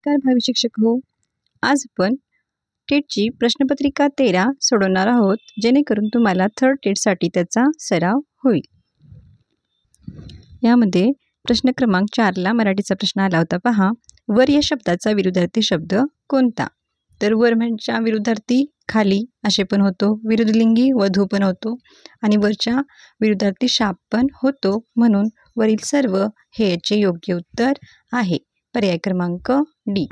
नमस्कार भावी शिक्षक हो. आज आपण टेटची प्रश्नपत्रिका 13 सोडवणार आहोत, जेणेकरून तुम्हाला थर्ड टेटसाठी त्याचा सराव होईल. यामध्ये प्रश्न क्रमांक 4ला मराठीचा प्रश्न आला होता. पहा, वर या शब्दाचा विरुद्धार्थी शब्द कोणता? तर वर म्हणजे विरुद्धार्थी खाली असे पण होतो, विरुद्धलिंगी वधू पण होतो आणि वरच्या विरुद्धार्थी शाप पण होतो. म्हणून वरील सर्व हे याचे योग्य उत्तर आहे. पर्याय क्रमांक डी.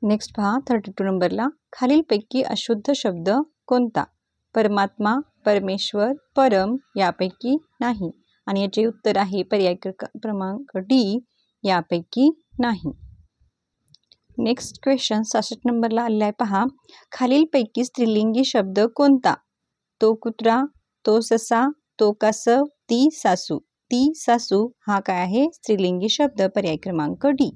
नेक्स्ट पहा 32 नंबरला, खालीलपैकी अशुद्ध शब्द कोणता? परमात्मा, परमेश्वर, परम यापैकी नाही. आणि याचे उत्तर आहे पर्याय क्रमांक डी, यापैकी नाही. नेक्स्ट क्वेश्चन 66 नंबरला आलेला आहे. पहा, खालीलपैकी स्त्रीलिंगी शब्द कोणता? तो कुत्रा, तो ससा, तो कासव, ती सासू. ती सासू हा काय आहे? स्त्रीलिंगी शब्द. पर्याय क्रमांक डी.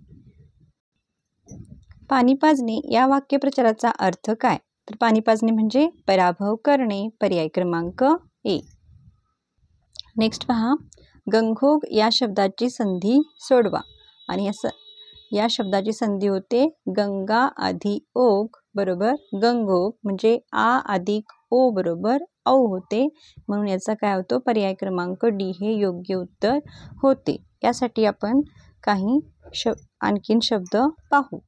पाणी पाजणे या वाक्यप्रचाराचा अर्थ काय? तर पाणी पाजणे म्हणजे पराभव करणे. पर्याय क्रमांक ए. नेक्स्ट पहा, गंगोग या शब्दाची संधी सोडवा. आणि या शब्दाची संधी होते गंगा आधी ओग बरोबर गंगोग, म्हणजे आ अधिक ओ बरोबर औ होते. म्हणून याचा काय होतो? पर्याय क्रमांक डी हे योग्य उत्तर होते. यासाठी आपण काही आणखीन शब्द पाहू.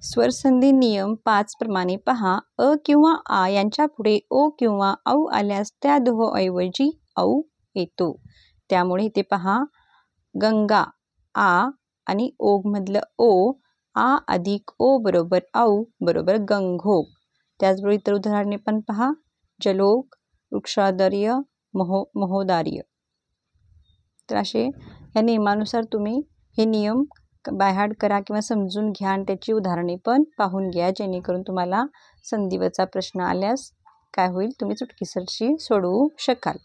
स्वरसंधी नियम 5 प्रमाणे पहा, अ किंवा आ यांच्या पुढे ओ किंवा औ आल्यास त्या ऐवजी औ येतो. त्यामुळे इथे पहा, गंगा आ आणि ओग मधलं ओ, आ अधिक ओ बरोबर औ बरोबर गंगोग. त्याचबरोबर इतर उदाहरणे पण पहा, जलोग, वृक्षादर्य, महोदार्य. तर असे या नियमानुसार तुम्ही हे नियम बायहार्ट करा किंवा समजून घ्या आणि त्याची उदाहरणे पण पाहून घ्या, जेणेकरून तुम्हाला संधिवचा प्रश्न आल्यास काय होईल? तुम्ही चुटकीसरशी सोडवू शकाल.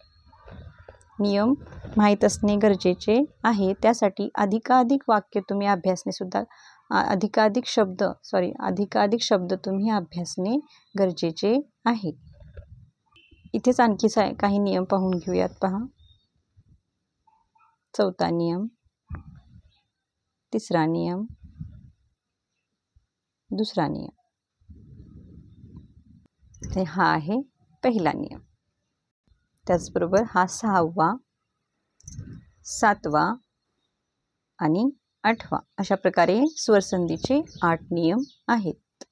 नियम माहीत असणे गरजेचे आहे. त्यासाठी अधिकाधिक वाक्य तुम्ही अभ्यासणे सुद्धा अधिकाधिक शब्द तुम्ही अभ्यासणे गरजेचे आहे. इथेच आणखी काही नियम पाहून घेऊयात. पहा, चौथा नियम, तिसरा नियम, दुसरा नियम, हा आहे पहिला नियम. त्याचबरोबर हा 6वा, 7वा आणि 8वा अशा प्रकारे स्वरसंधीचे 8 नियम आहेत.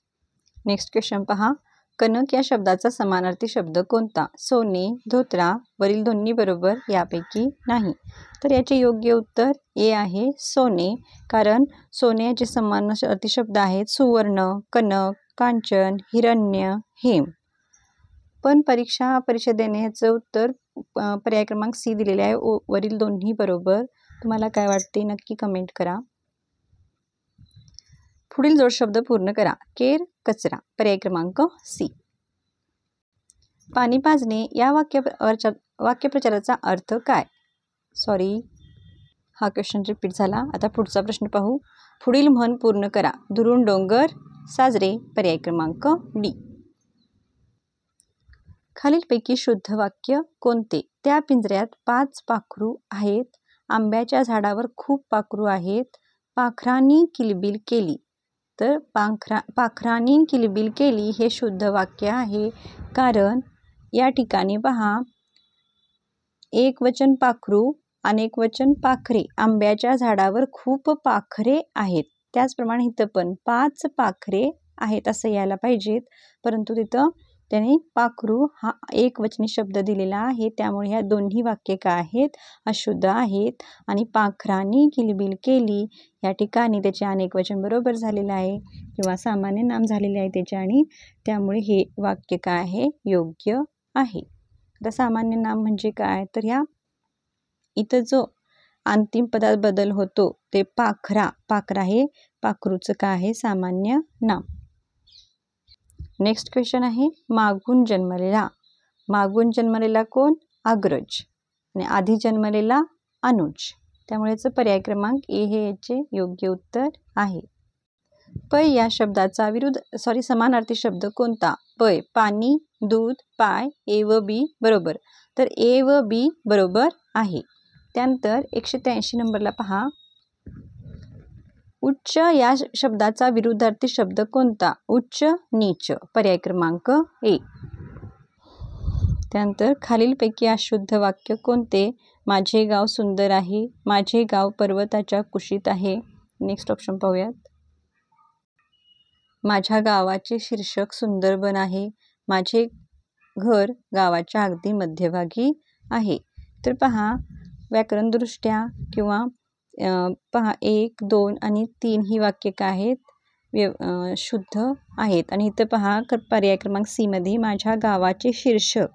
नेक्स्ट क्वेश्चन पहा, कनक या शब्दाचा समानार्थी शब्द कोणता? सोने, धोत्रा. वरील दोन्ही बरोबर यापैकी नाही. तर याचे योग्य उत्तर ए आहे सोने. कारण सोन्याचे समानार्थी शब्द आहेत सुवर्ण, कनक, कांचन, हिरण्य, हेम. पण परीक्षा देणे याचं उत्तर पर्याय क्रमांक सी दिलेले आहे. वरील दोन्ही बरोबर. तुम्हाला काय वाटते नक्की कमेंट करा. पुढील जोड शब्द पूर्ण करा. केर, कचरा. पर्याय क्रमांक सी. पाणी पाजणे या वाक्यप्रचाराचा अर्थ काय? हा क्वेश्चन रिपीट झाला. आता पुढचा प्रश्न पाहू. पुढील म्हण पूर्ण करा. दुरून डोंगर साजरे. पर्याय क्रमांक डी. खालीलपैकी शुद्ध वाक्य कोणते? त्या पिंजऱ्यात 5 पाखरू आहेत. आंब्याच्या झाडावर खूप पाखरू आहेत. पाखरांनी किलबिल केली. तर पाखरांनी किलबिल केली हे शुद्ध वाक्य आहे. कारण या ठिकाणी पहा, एक वचन पाखरू, अनेक वचन पाखरे. आंब्याच्या झाडावर खूप पाखरे आहेत. त्याचप्रमाणे इथं पण 5 पाखरे आहेत असं यायला पाहिजेत, परंतु तिथं त्याने पाखरू हा एक वचनी शब्द दिलेला आहे. त्यामुळे ह्या दोन्ही वाक्य काय आहेत? अशुद्ध आहेत. आणि पाखरांनी किलबिल केली या ठिकाणी त्याचे अनेक वचन बरोबर झालेलं आहे किंवा सामान्य नाम झालेले आहे त्याचे, आणि त्यामुळे हे वाक्य काय आहे? योग्य आहे. आता सामान्य नाम म्हणजे काय? तर ह्या इथं जो अंतिम पदात बदल होतो ते पाखरा हे पाखरूचं काय आहे? सामान्य नाम. नेक्स्ट क्वेश्चन आहे, मागून जन्मलेला कोण? अग्रज. आणि आधी जन्मलेला अनुज. त्यामुळे याचं पर्याय क्रमांक ए हे याचे योग्य उत्तर आहे. पै या शब्दाचा समानार्थी शब्द कोणता? पै पाणी, दूध, पाय, ए व बी बरोबर. तर ए व बी बरोबर आहे. त्यानंतर 183 नंबरला पहा, उच्च या शब्दाचा विरुद्धार्थी शब्द कोणता? उच्च, नीच. पर्याय क्रमांक ए. त्यानंतर खालीलपैकी अशुद्ध वाक्य कोणते? माझे गाव सुंदर आहे. माझे गाव पर्वताच्या कुशीत आहे. नेक्स्ट ऑप्शन पाहूयात. माझ्या गावाचे शीर्षक सुंदरबन आहे. माझे घर गावाच्या अगदी मध्यभागी आहे. तर पहा, व्याकरणदृष्ट्या किंवा पहा 1, 2 आणि 3 ही वाक्य काय आहेत? शुद्ध आहेत. आणि इथं पहा पर्याय क्रमांक सी मध्ये माझ्या गावाचे शीर्षक.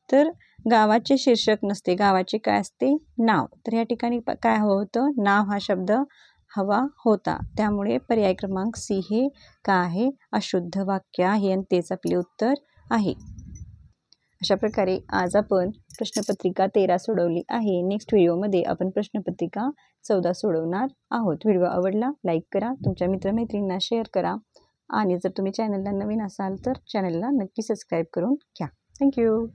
तर गावाचे शीर्षक नसते, गावाचे काय असते? नाव. तर या ठिकाणी काय हवं होतं? नाव हा शब्द हवा होता. त्यामुळे पर्याय क्रमांक सी हे काय आहे? अशुद्ध वाक्य आहे आणि तेच आपले उत्तर आहे. अशा प्रकारे आज आपण प्रश्नपत्रिका 13 सोडवली आहे. नेक्स्ट व्हिडिओमध्ये आपण प्रश्नपत्रिका 14 सोडवणार आहोत. व्हिडिओ आवडला लाईक करा, तुमच्या मित्रमैत्रिणींना शेअर करा आणि जर तुम्ही चॅनलला नवीन असाल तर चॅनलला नक्की सबस्क्राईब करून घ्या. थँक्यू.